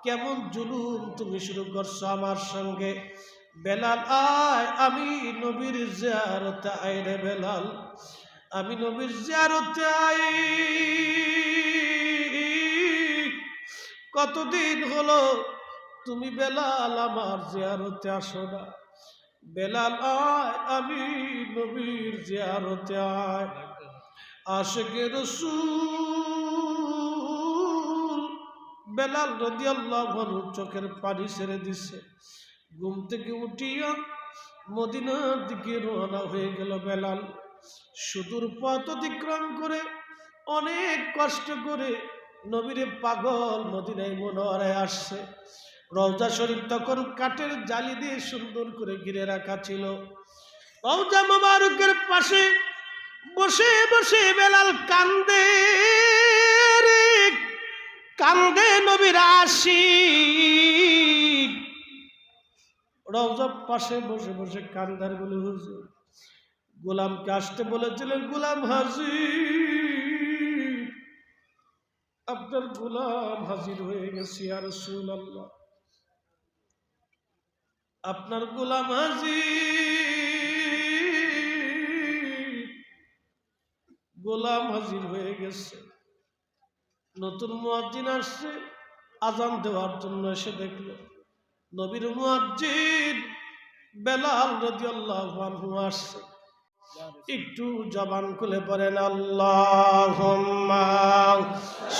কেমন জুলুম তুমি শুরু করছো আমার সঙ্গে। বেলাল আয়, আমি নবীর জিয়ারতে আই রে বেলাল, আমি নবীর জিয়ারতে আই। কতদিন হলো তুমি বেলাল আমার জিয়ারতে আসো না। বেলাল আয়, আমি নবীর জিয়ারতে আয়। আশিকে রাসূল বেলাল রাদিয়াল্লাহু আনহু চোখের পানি ছেড়ে দিছে। ঘুম থেকে উঠিয়া মদিনার দিকে রওনা হয়ে গেল বেলাল। সুদূর পথ অতিক্রম করে অনেক কষ্ট করে নবীরে পাগল মদিনায় মুনওয়ারায় আসছে। রওজা শরীফ তখন কাঠের জালি দিয়ে সুন্দর করে ঘিরে রাখা ছিল। রওজা মোবারকের পাশে বসে বসে বেলাল কান্দে রে কান্দে নবীর আশিক। রওজার পাশে বসে বসে কান্দার বলে, হুজুর গোলামকে আসতে বলেছিলেন, গোলাম হাজির, আপনার গোলাম হাজির হয়ে গেছে ইয়া রাসূলুল্লাহ, আপনার গোলাম হাজির, গোলাম হাজির হয়ে গেছে। নতুন মুয়াজ্জিন আসছে আজান দেওয়ার জন্য, এসে দেখলো নবীর মুয়াজ্জিন বেলাল রাদিয়াল্লাহু আনহু আসছে। একটু জবান খুলে পড়েন আল্লাহুম্মা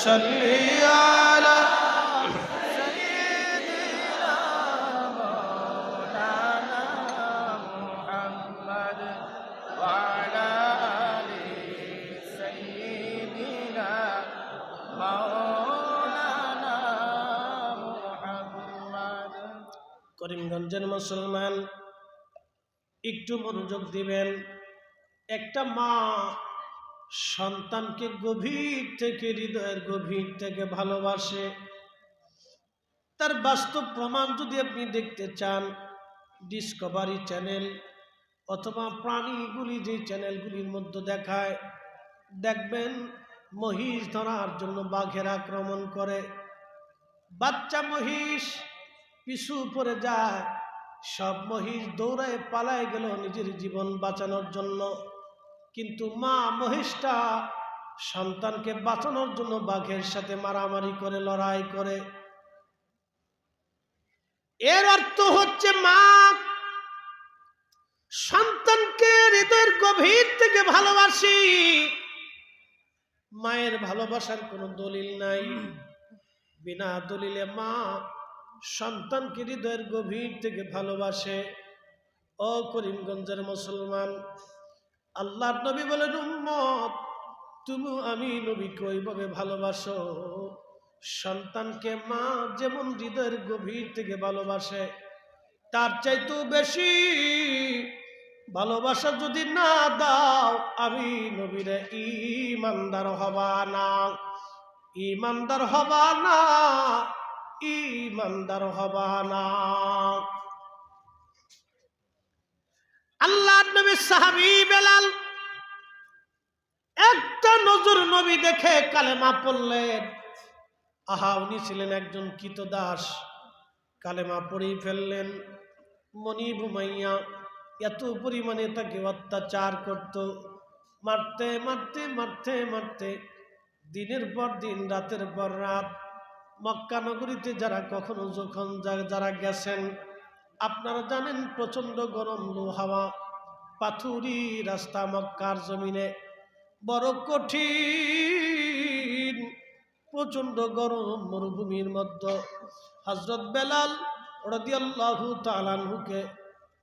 সাল্লি আলা সাইয়্যিদিনা মাওলানা মুহাম্মদ ওয়া আলা আলি সাইয়্যিদিনা মাওলানা মুহাম্মদ। করিমগঞ্জের মুসলমান একটু মনোযোগ দিবেন। একটা মা সন্তানকে গভীর থেকে, হৃদয়ের গভীর থেকে ভালোবাসে। তার বাস্তব প্রমাণ যদি আপনি দেখতে চান, ডিসকভারি চ্যানেল অথবা প্রাণীগুলি যে চ্যানেলগুলির মধ্যে দেখায়, দেখবেন মহিষ ধরার জন্য বাঘের আক্রমণ করে, বাচ্চা মহিষ পিছু পড়ে যায়, সব মহিষ দৌড়ায় পালায় গেল নিজের জীবন বাঁচানোর জন্য। কিন্তু মা মহিষটা সন্তানকে বাঁচানোর জন্য বাঘের সাথে মারামারি করে, লড়াই করে। এর অর্থ হচ্ছে মা সন্তানকে হৃদয়ের গভীর থেকে ভালোবাসি। মায়ের ভালোবাসার কোনো দলিল নাই। বিনা দলিলে মা সন্তানকে হৃদয়ের গভীর থেকে ভালোবাসে। ও করিমগঞ্জের মুসলমান, আল্লাহর নবী বলেন, উম্মত তুমি আমি নবীকে ওইভাবে ভালোবাসো, সন্তানকে মা যেমন হৃদয়ের গভীর থেকে ভালোবাসে, তার চাইতেও বেশি ভালোবাসা যদি না দাও, আমি নবীরে ঈমানদার হবা না, ঈমানদার হবা না, ঈমানদার হবা না। আল্লাহর নবীর সাহাবী বেলাল একটা নজর নবী দেখে কালেমা পড়লেন। আহা, উনি ছিলেন একজন কৃতদাস, কালেমা পড়েই ফেললেন। মনি বুমাইয়া এত পরিমাণে তাকে অত্যাচার করত, মারতে মারতে মারতে মারতে দিনের পর দিন, রাতের পর রাত। মক্কা নগরীতে যারা কখনো যখন যারা গেছেন, আপনারা জানেন প্রচন্ড গরম, লু হাওয়া, পাথুরি রাস্তা, মক্কার জমিনে বড় কঠিন, প্রচন্ড গরম মরুভূমির মধ্যে হযরত বেলাল রাদিয়াল্লাহু তাআলা আনহুকে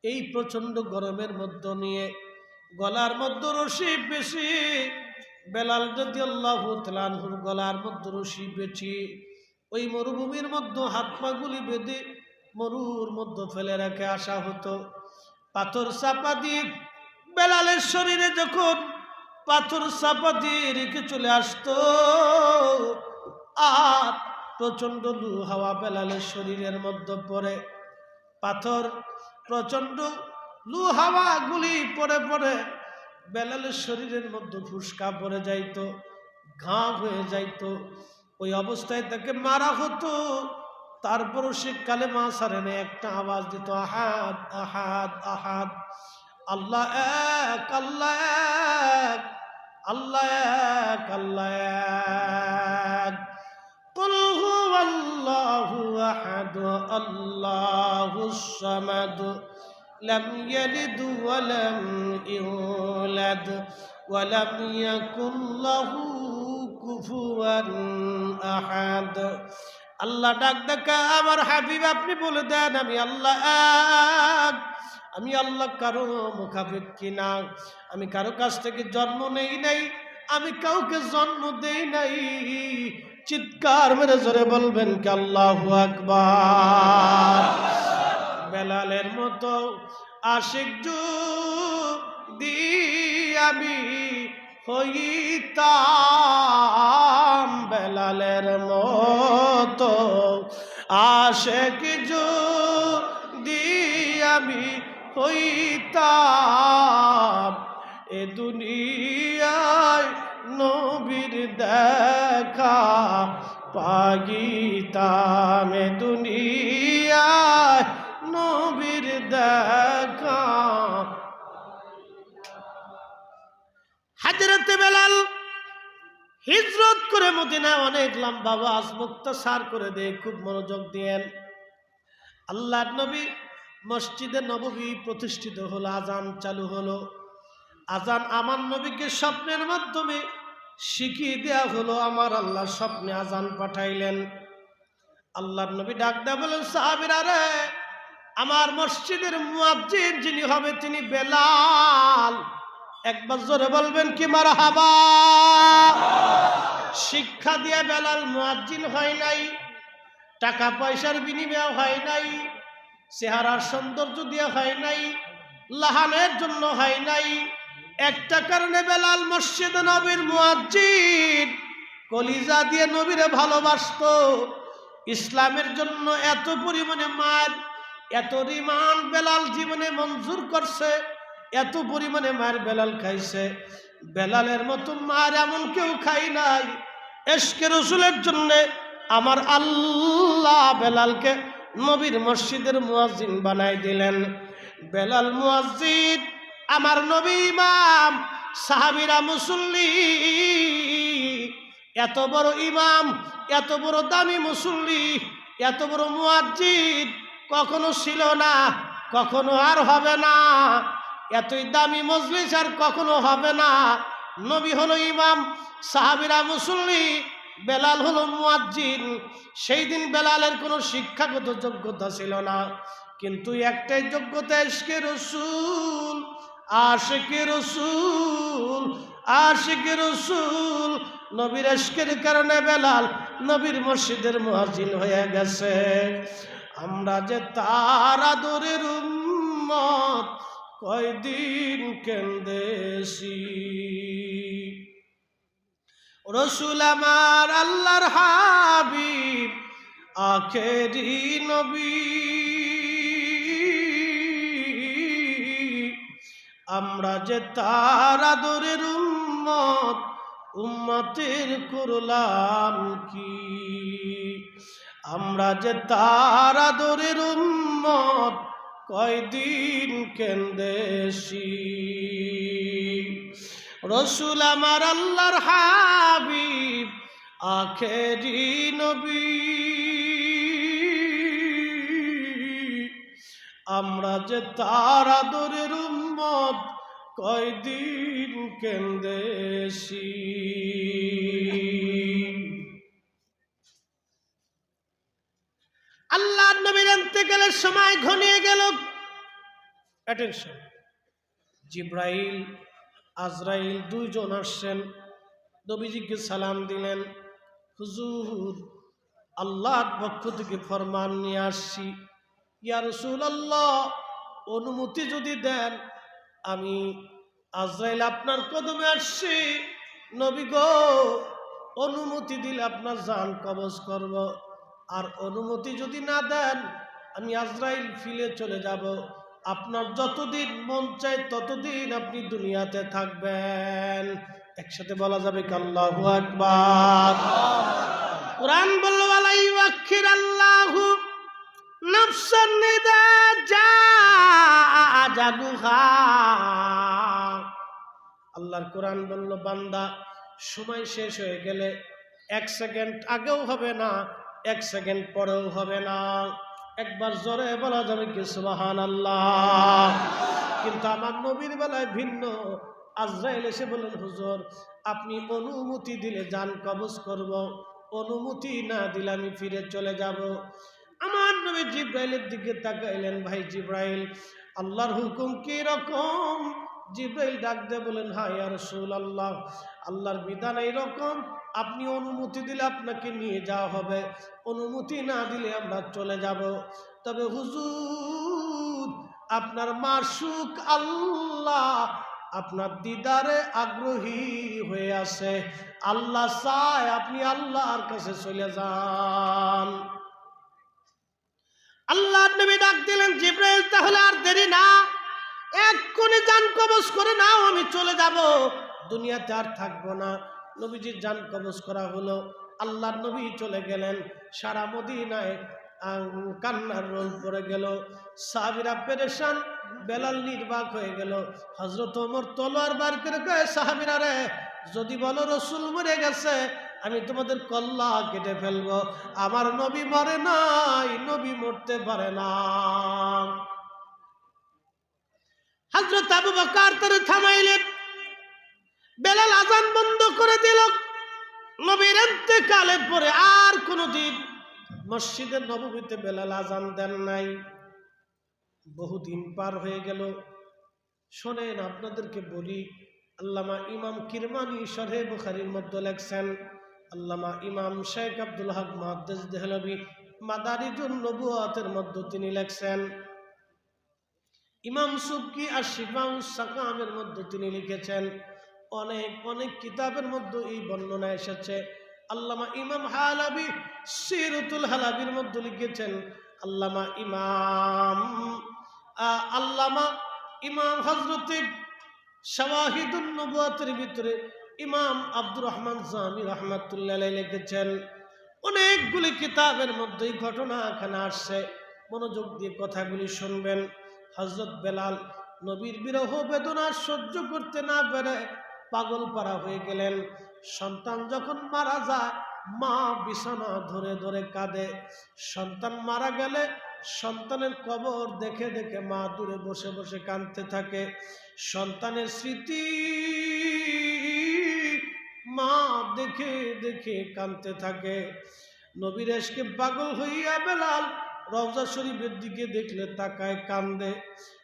এই প্রচন্ড গরমের মধ্যে নিয়ে গলার মধ্যে রশি বেশি, বেলাল রাদিয়াল্লাহু তাআলা আনহুর গলার মধ্যে রশি বেশি ওই মরুভূমির মধ্যে হাত পাগুলি বেঁধে মরুর মধ্যে ফেলে রেখে আসা হতো। পাথর চাপা দিয়ে বেলালের শরীরে যখন পাথর চাপা দিয়ে রেখে চলে আসতো, আর প্রচন্ড লু হাওয়া বেলালের শরীরের মধ্যে পড়ে, পাথর প্রচন্ড লু হাওয়া গুলি পড়ে পড়ে বেলালের শরীরের মধ্যে ফুসকা পড়ে যাইতো, ঘা হয়ে যাইতো। ওই অবস্থায় তাকে মারা হতো, তারপরও সে কালেমা ছাড়ে না, একটা আওয়াজ দিত আহাদ আহাদ আহাদ, আল্লাহ এক, আল্লাহ এক, আল্লাহ এক, আল্লাহ এক। কুল হুয়াল্লাহু আহাদ আল্লাহুস সামাদ লাম ইয়ালিদ ওয়া লাম ইউলাদ ওয়া লাম ইয়াকুল লাহু কুফুয়ান আহাদ। আল্লাহ ডাক দেখা, আমার হাবিব আপনি বলে দেন আমি আল্লাহ এক, আমি আল্লাহ কারো মুখাপেক্ষী না, আমি কারো কাছ থেকে জন্ম নেই নাই, আমি কাউকে জন্ম দেই নাই। চিৎকার মেরে জোরে বলবেন কি আল্লাহু আকবার। বেলালের মতো আশিক যদি আমি হইতাম, বেলালের মতো আশিক যদি আমি হইতাম, এ দুনিয়ায় নবীর দেখা পাইতাম, এ দুনিয়ায় নবীর দেখা। হযরত বেলাল হিজরত করে মদিনায় অনেক লম্বা ওয়াজ মুক্তাসার করে দেয়, খুব মনোযোগ দিয়েন। আল্লাহর নবী মসজিদে নববী প্রতিষ্ঠিত হলো, আজান চালু হলো। আজান আমার নবীকে স্বপ্নের মাধ্যমে শিখিয়ে দেয়া হলো। আমার আল্লাহ স্বপ্নে আজান পাঠাইলেন। আল্লাহর নবী ডাক দেয়া বলেন, সাহাবীরা রে, আমার মসজিদের মুয়াজ্জিন যিনি হবে তিনি বেলাল। একবার জোরে বলবেন কি মারহাবা। শিক্ষা দিয়ে বেলাল মুয়াজ্জিন হয় নাই, টাকা পয়সার বিনিময়ে হয় নাই, চেহারার সৌন্দর্য দিয়ে হয় নাই, লাহানের জন্য হয় নাই। একটা কারণে বেলাল মসজিদে নবীর মুয়াজ্জিন, কলিজা দিয়ে নবীরে ভালোবাসতো। ইসলামের জন্য এত পরিমাণে মার, এত রিমান্ড বেলাল জীবনে মঞ্জুর করছে, এত পরিমাণে মার বেলাল খাইছে। বেলালের মতো মার এমন কেউ খাই নাই। ইশকে রাসূলের জন্য আমার আল্লাহ বেলালকে নবীর মসজিদের মুয়াজ্জিন বানাই দিলেন। বেলাল মুয়াজ্জিন, আমার নবী ইমাম, সাহাবীরা মুসল্লি। এত বড় ইমাম, এত বড় দামি মুসল্লি, এত বড় মুয়াজ্জিন কখনো ছিল না, কখনো আর হবে না। এতই দামি মজলিস আর কখনো হবে না। নবী হলো ইমাম, সাহাবীরা মুসল্লি, বেলাল হলো মুয়াজ্জিন। সেই দিন বেলালের কোনো শিক্ষাগত যোগ্যতা ছিল না, কিন্তু একটাই যোগ্যতা, ইশকে রাসূল, আশিকে রাসূল, আশিকে রাসূল। নবীর ইশকের কারণে বেলাল নবীর মসজিদের মুয়াজ্জিন হয়ে গেছে। আমরা যে তার আদরের উম্মত, কয়দিন কেন্দেছি। রসুল আমার আল্লাহর হাবিব, আখেরি নবী। আমরা যে তার আদরের উম্মত, উম্মতের করলাম কি। আমরা যে তার আদরের উম্মত, কয়দিন কেন্দেছি। রসুল আমার আল্লাহর হাবিব, আখেরি নবী। আমরা যে তার আদরের উম্মত, কয়দিন কেন্দেছি। আল্লাহর নবীর ইন্তেকালের সময় ঘনিয়ে গেল। অ্যাটেনশন, জিব্রাইল আজরাইল দুইজন আসছেন, নবীজিকে সালাম দিলেন, হুজুর আল্লাহর পক্ষ থেকে ফরমান নিয়ে আসছি, ইয়া রাসূলুল্লাহ অনুমতি যদি দেন আমি আজরাইল আপনার কদমে আসছি। নবী গো, অনুমতি দিলে আপনার জান কবজ করব, আর অনুমতি যদি না দেন আমি আজরাইল ফিরে চলে যাব। আপনার যতদিন মন চায় ততদিন আপনি দুনিয়াতে থাকবেন। একসাথে বলা যাবে কি আল্লাহু আকবার। কোরআন বলল, ওয়ালা ইউআখির আল্লাহু নাফসান ইযা জা আজালুহা। আল্লাহর কোরআন বলল, বান্দা সময় শেষ হয়ে গেলে 1 সেকেন্ড আগেও হবে না, 1 সেকেন্ড পরেও হবে না। একবার জোরে বলা যাবে কি সুবহানাল্লাহ? কিন্তু আমার নবীর বেলায় ভিন্ন। আজরাইল এসে বলেন, হুজুর আপনি অনুমতি দিলে জান কবজ করব, অনুমতি না দিলে আমি ফিরে চলে যাব। আমার নবী জিব্রাইলের দিকে তাকাইলেন, ভাই জিব্রাইল আল্লাহর হুকুম কি রকম? জিব্রাইল ডাক দিয়ে বলেন, হ্যাঁ ইয়া রাসূলুল্লাহ, আল্লাহর বিধান এইরকম, আপনি অনুমতি দিলে আপনাকে নিয়ে যাওয়া হবে, অনুমতি না দিলে আমরা চলে যাব। তবে হুজুর আপনার মাশুক আল্লাহ আপনার দিদারে আগ্রহী হয়ে আছে, আল্লাহ চায় আপনি আল্লাহর কাছে চলে যান। আল্লাহর নবী ডাক দিলেন, জিব্রাইল তাহলে আর দেরি না, এক্ষুনি জান কবজ করে নাও, আমি চলে যাব, দুনিয়াতে আর থাকবো না। নবীজির জান কবজ করা হলো। আল্লাহর নবী চলে গেলেন। সারা মদিনায় কান্নার রোল পড়ে গেল। সাহাবীরা পেরেশান, বেলাল নির্বাক হয়ে গেল। হযরত ওমর তলোয়ার বার করে কয়, সাহাবীরা রে, যদি বলো রাসূল মরে গেছে আমি তোমাদের কল্লা কেটে ফেলবো। আমার নবী মরে নাই, নবী মরতে পারে না। হযরত আবু বকর তারে থামাইলেন। বেলাল আযান বন্ধ করে দিল। নবীর ইন্তেকালের পরে আর কোনদিন মসজিদে নববীতে বেলাল আযান দেন নাই। বহুদিন পার হয়ে গেল। শোনেন আপনাদেরকে বলি, আল্লামা ইমাম কিরমানি শরহে বুখারীর মধ্যে লেখছেন, আল্লামা ইমাম শেখ আব্দুল হক মুহাদ্দিস দেহলভী মাদারিজুন নবুওয়াতের মধ্যে তিনি লেখছেন, ইমাম সুবকি আশ-শিফাউস সাকামের মধ্যে তিনি লিখেছেন, অনেক অনেক কিতাবের মধ্যে এই বর্ণনা এসেছে। আল্লামা ইমাম হালাবি সিরাতুল হালাবির মধ্যে লিখেছেন, আল্লামা ইমাম হযরতে শাওয়াহিদুন নবুওয়াতের ভিতরে ইমাম আব্দুর রহমান জামি রাহমাতুল্লাহ আলাইহি লিখেছেন। অনেকগুলি কিতাবের মধ্যে এই ঘটনা এখানে আসছে। মনোযোগ দিয়ে কথাগুলি শুনবেন। হযরত বেলাল নবীর বিরহ বেদনা সহ্য করতে না পেরে পাগল পারা হয়ে গেলেন। সন্তান যখন মারা যায় মা বিছানা ধরে ধরে কাঁদে। সন্তান মারা গেলে সন্তানের কবর দেখে দেখে মা দূরে বসে বসে কাঁদতে থাকে। সন্তানের স্মৃতি মা দেখে দেখে কাঁদতে থাকে। নবীর এশকে পাগল হইয়া বেলাল রওজা শরীফের দিকে দেখলে তাকায় কান্দে,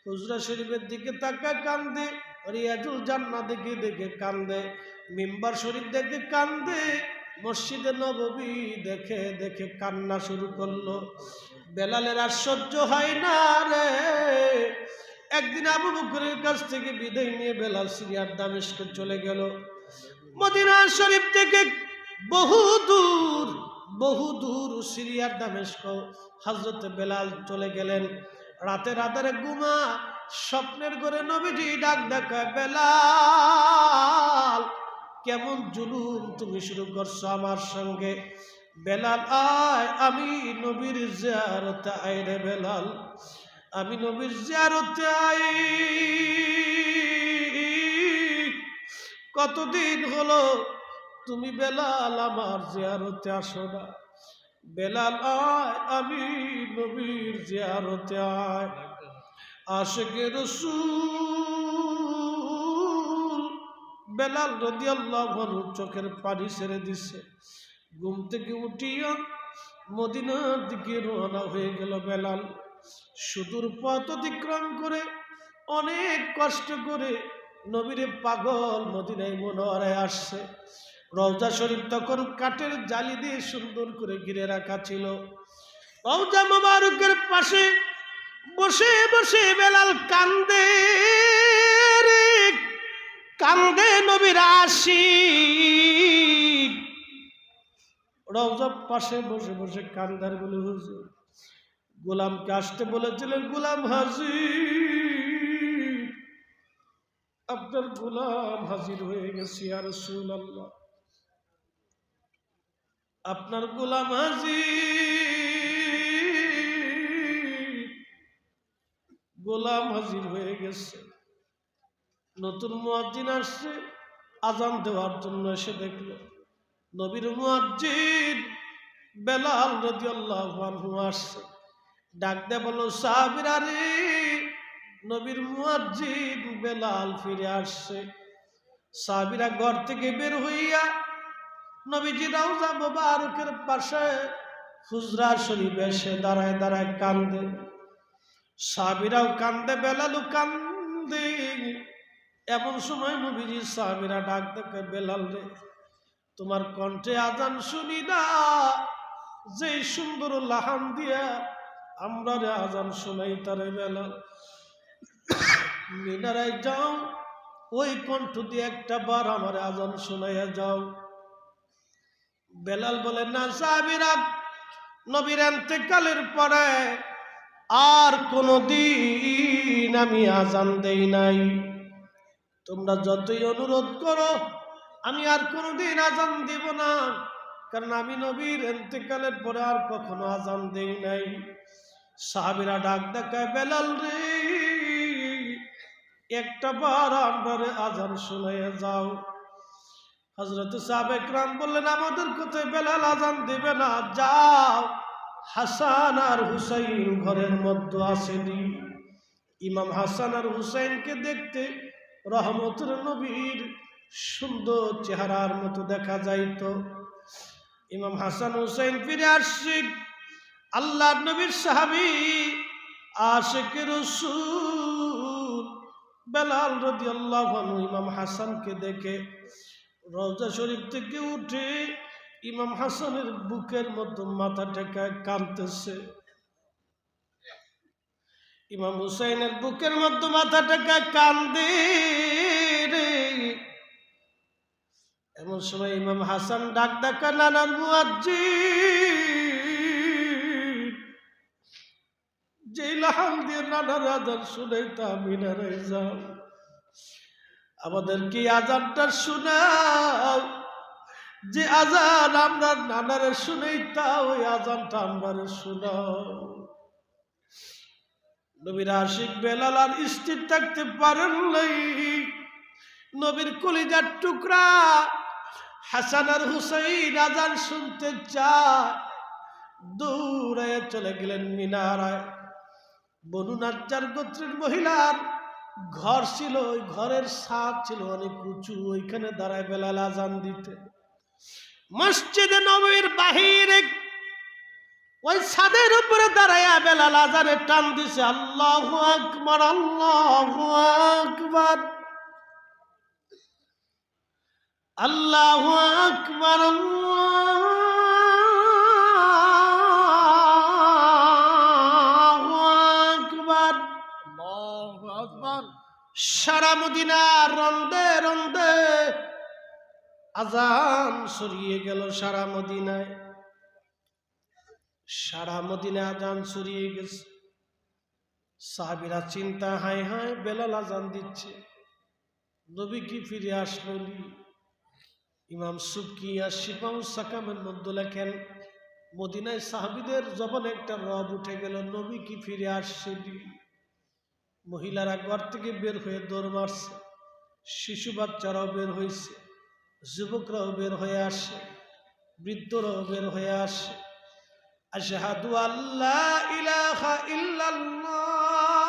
হুজরা শরীফের দিকে তাকায় কান্দে, রিয়াজুল জান্নাহ দেখে দেখে কান্দে, মিম্বার শরীফ দেখে কান্দে, মসজিদে নববী দেখে দেখে কান্না শুরু করলো। বেলালের আর সহ্য হয় না রে। একদিন আবু বকরের কাছ থেকে বিদায় নিয়ে বেলাল সিরিয়ার দামেস্কে চলে গেল। মদিনা শরীফ থেকে বহু দূর সিরিয়ার দামেস্ক হযরত বেলাল চলে গেলেন। রাতের আধারে ঘুমা, স্বপ্নের ঘরে নবীজি ডাক দেখায়, বেলাল কেমন জুলুম তুমি শুরু করছো আমার সঙ্গে। বেলাল আয়, আমি নবীর জিয়ারতে আই রে বেলাল, আমি নবীর জিয়ারতে আই। কতদিন হলো তুমি বেলাল আমার জিয়ারতে আসো না। বেলাল আয়, আমি নবীর জিয়ারতে আয়। আশিকে রাসূল বেলাল রাদিয়াল্লাহু আনহু চোখের পানি ছেড়ে দিছে। ঘুম থেকে উঠিয়া মদিনার দিকে রওনা হয়ে গেল বেলাল। সুদূর পথ অতিক্রম করে অনেক কষ্ট করে নবীরে পাগল মদিনায় মুনওয়ারায় আসছে। রওজা শরীফ তখন কাঠের জালি দিয়ে সুন্দর করে ঘিরে রাখা ছিল। রওজা মুবারকের পাশে বসে বসে বেলাল কান্দে রে কান্দে নবীর আশিক। রওজার পাশে বসে বসে কান্দার বলে, হুজুর গোলামকে আসতে বলেছিলেন, গোলাম হাজির, আপনার গোলাম হাজির হয়ে গেছে ইয়া রাসূলুল্লাহ, আপনার গোলাম হাজির। গোলাম হাজির হয়ে গেছে। নতুন মুয়াজ্জিন আসছে আজান দেওয়ার জন্য, এসে দেখলো নবীর মুয়াজ্জিন বেলাল রাদিয়াল্লাহু আনহু আসছে। ডাক দিয়ে বলল, সাহাবীরা রে, নবীর মুয়াজ্জিন বেলাল ফিরে আসছে। সাহাবীরা ঘর থেকে বের হইয়া নবীজি রওজা মুবারকের পাশে হুজরা শরীফে এসে দাঁড়ায় দাঁড়ায় কান্দে। সাহাবীরাও কান্দে, বেলালও কান্দে। এমন সময় নবীজি সাহাবীরা ডাক দেখে, বেলাল রে, তোমার কণ্ঠে আজান শুনি না, যে সুন্দর লাহান দিয়া আমরা রে আজান শোনাই তারে বেলাল, মিনারায় যাও, ওই কণ্ঠ দিয়ে একটা বার আমার আজান শোনাইয়া যাও। বেলাল বলে, না সাহাবীরা, নবীর ইন্তেকালের পরে আর কোনদিন আমি আজান দেই নাই, তোমরা যতই অনুরোধ করো আমি আর কোনদিন আজান দিব না, কারণ আমি নবীর ইন্তেকালের পরে আর কখনো আজান দেই নাই। সাহাবীরা ডাক দেখায়, বেলাল রে, একটা বার আমরা আজান শোনাইয়া যাও। হযরত সাহাবা ইকরাম বললেন, আমাদের কোথায় বেলাল আজান দিবে না, যাও, হাসান আর হুসাইন ঘরের মধ্যে আসেনি। ইমাম হাসান আর হুসাইনকে দেখতে রহমতের নবীর সুন্দর চেহারার মতো দেখা যাইত। ইমাম হাসান হুসাইন ফিরে আসছে, আল্লাহর নবীর সাহাবী আশিকে রাসূল বেলাল রাদিয়াল্লাহু আনহু ইমাম হাসানকে দেখে রওজা শরীফ থেকে উঠে ইমাম হাসানের বুকের মধ্যে মাথা টেকায় কাঁদতেছে। ইমাম হুসাইনের বুকের মধ্যে মাথা টেকায় কান্দে রে। এমন সময় ইমাম হাসান ডাক ডাকা, নানার মুয়াজ্জিন, যে লাহান দিয়ে নানার আজান শুনাইতা মিনারে যাও, আমাদের কি আজানটা শোনাও, যে আজান আমরা নানারে শুনাইতা ওই আজানটা আমরা শোনাও। নবীর আশিক বেলাল আর স্থির থাকতে পারেন নাই। নবীর কলিজার টুকরা হাসান আর হুসাইন আজান শুনতে চায়, দৌড়ে চলে গেলেন মিনারায়। বনু নাজ্জার গোত্রের মহিলার ঘর ছিল, ওই ঘরের ছাদ ছিল অনেক উঁচু, ওইখানে দাঁড়ায় বেলাল আজান দিতে। মসজিদে নববীর বাহিরে ওই ছাদের উপরে দাঁড়াইয়া বেলাল আজানে টান দিছে, আল্লাহু আকবার, আল্লাহু আকবার, আল্লাহু আকবার, আল্লাহু আকবার, আল্লাহু আকবার। সারা মদিনা রন্দে রন্দে আজান ছড়িয়ে গেল। সারা মদিনায় আজান ছড়িয়ে গেছে। সাহাবীরা চিন্তা, হায় হায়, বেলাল আজান দিচ্ছে, নবী কি ফিরে আসলো? ইমাম সুবকি আর শিফাউস সাকামের মধ্যে লেখেন, মদিনায় সাহাবীদের জবানে একটা রব উঠে গেল, নবী কি ফিরে আসছেনি। মহিলারা ঘর থেকে বের হয়ে দৌড় মারছে, শিশু বাচ্চারাও বের হয়েছে, যুবকরাও বের হয়ে আসে, বৃদ্ধরাও বের হয়ে আসে। আশহাদু আল্লা ইলাহা ইল্লাল্লাহ,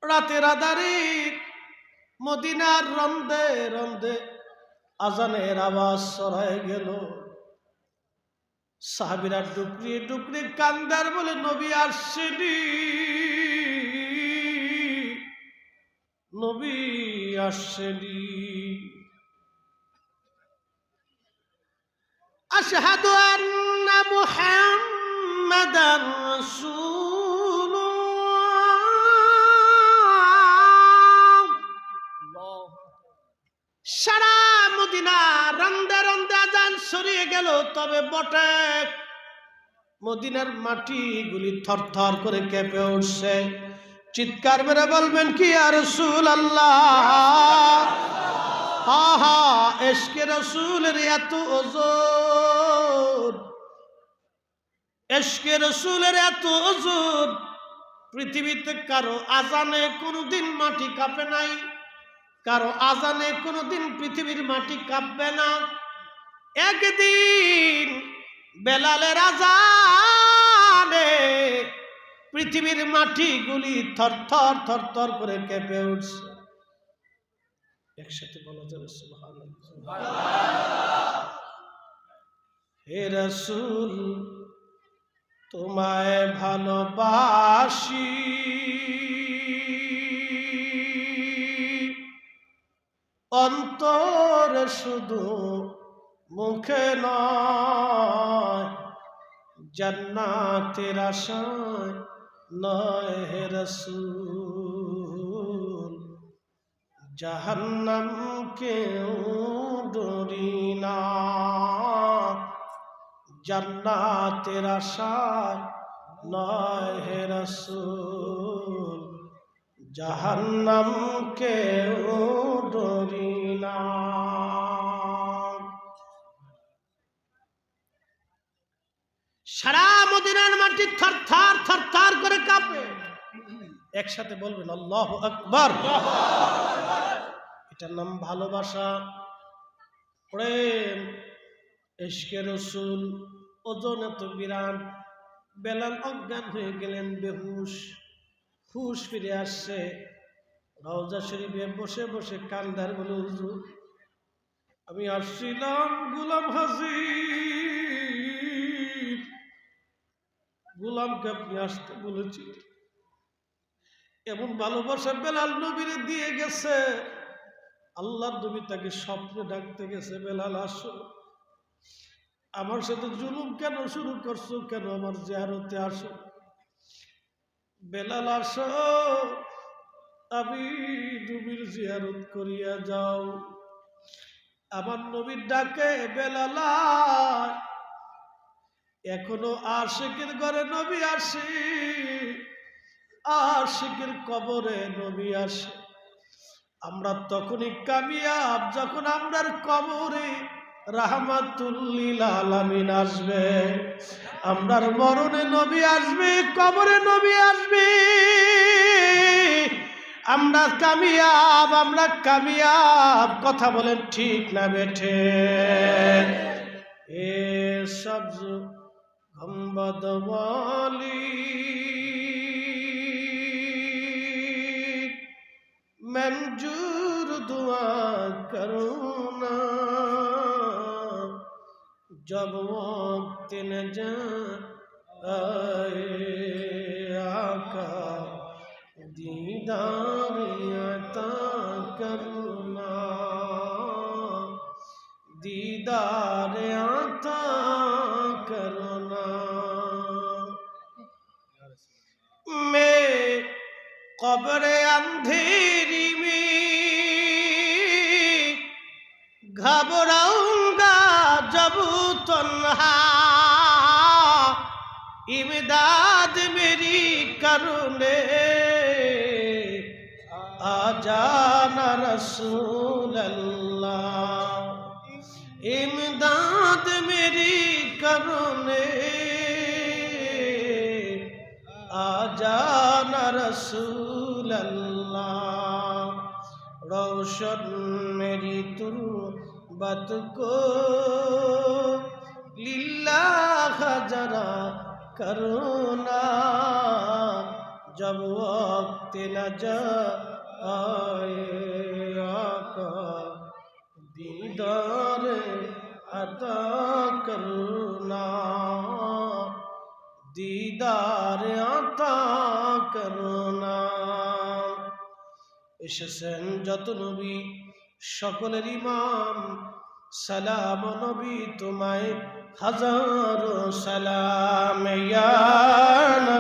রাতের আধারে মদিনার রন্দে রন্দে আজানের আওয়াজ ছড়ায় গেল। সাহাবীরা ডুকরিয়ে ডুকরিয়ে কান্দার বলে, নবী আসছেনি, নবী আসছেনি। আশহাদু আন্না মুহাম্মাদান রাসূলুল্লাহ। সারা মদিনা রন্দে রন্দে আজান ছড়িয়ে গেল, তবে বটে মদিনার মাটিগুলি থরথর করে কেঁপে উঠছে। চিৎকার মেরে বলবেন কি, ইয়া রাসূলুল্লাহ। হা হা, ইশকে রাসূলের এত ওজন, ওজন, ইশকে রাসূলের এত ওজন, পৃথিবীতে কারো আজানে কোনোদিন মাটি কাঁপে নাই, কারো আজানে কোনোদিন পৃথিবীর মাটি কাঁপবে না। একদিন বেলালের আজানে পৃথিবীর মাটিগুলি থরথর থরথর করে কেঁপে উঠছে। একসাথে বলা যাবে সুবহানাল্লাহ। হে রাসূল, তোমায় ভালোবাসি, অন্তরে শুধু, মুখে নয়, জান্নাতের আশায় নয় হে রাসূল, জাহান্নামকেও ডরি না, জান্নাতের আশায় নয় হে রাসূল, জাহান্নামকেও ডরি না। সারা মদিনার মাটি থরথর থরথর করে কাঁপে। একসাথে বলবেন আল্লাহু আকবার। এটার নাম ভালোবাসা, প্রেম, ইশকে রাসূল। ওজন এত বিরাট, বেলাল অজ্ঞান হয়ে গেলেন, বেহুশ। হুশ ফিরে আসছে, রওজা শরীফে বসে বসে কান্দার বলে, হুজুর আমি আসছিলাম গোলাম হাজির, গোলামকে আপনি আসতে বলেছি। এমন ভালোবাসা বেলাল নবীরে দিয়ে গেছে, আল্লাহর নবী তাকে স্বপ্নে ডাকতে গেছে, বেলাল আসো, আমার সাথে জুলুম কেন শুরু করছো, কেন আমার জিয়ারতে আসো, বেলাল আসো, আমি নবীর জিয়ারত করিয়া যাও। আমার নবীর ডাকে বেলাল এখনো আশিকের ঘরে নবী আসে, আশিকের কবরে নবী আসে। আমরা তখনই কামিয়াব যখন আমরার কবরে রাহমাতুল লিল আলামিন আসবে, আমরার মরণে নবী আসবে, কবরে নবী আসবে। আমরা কামিয়াব, আমরা কামিয়াব। কথা বলেন ঠিক না বেঠে? এ সবজ গম্বদ ওয়ালি मंजूर दुआ करूना, जब वक्त न जाए आका दीदार अता करूना, दीदार अता करूना। मैं कब्र अंधेरी में घबराऊंगा जब तन्हा, इमदाद मेरी करने आ जाना रसूल अल्लाह, इमदाद मेरी करने आ जाना रसूल अल्लाह। रोशन मेरी तुरबत को लिल्लाह जरा करुणा, जब वक्त न जाए आका दीदार अता करुणा, दीदार अता करुणा। এসেছেন যত নবী সকলের ইমাম, সালাম নবী তোমায় হাজারো সালাম ইয়া নবী।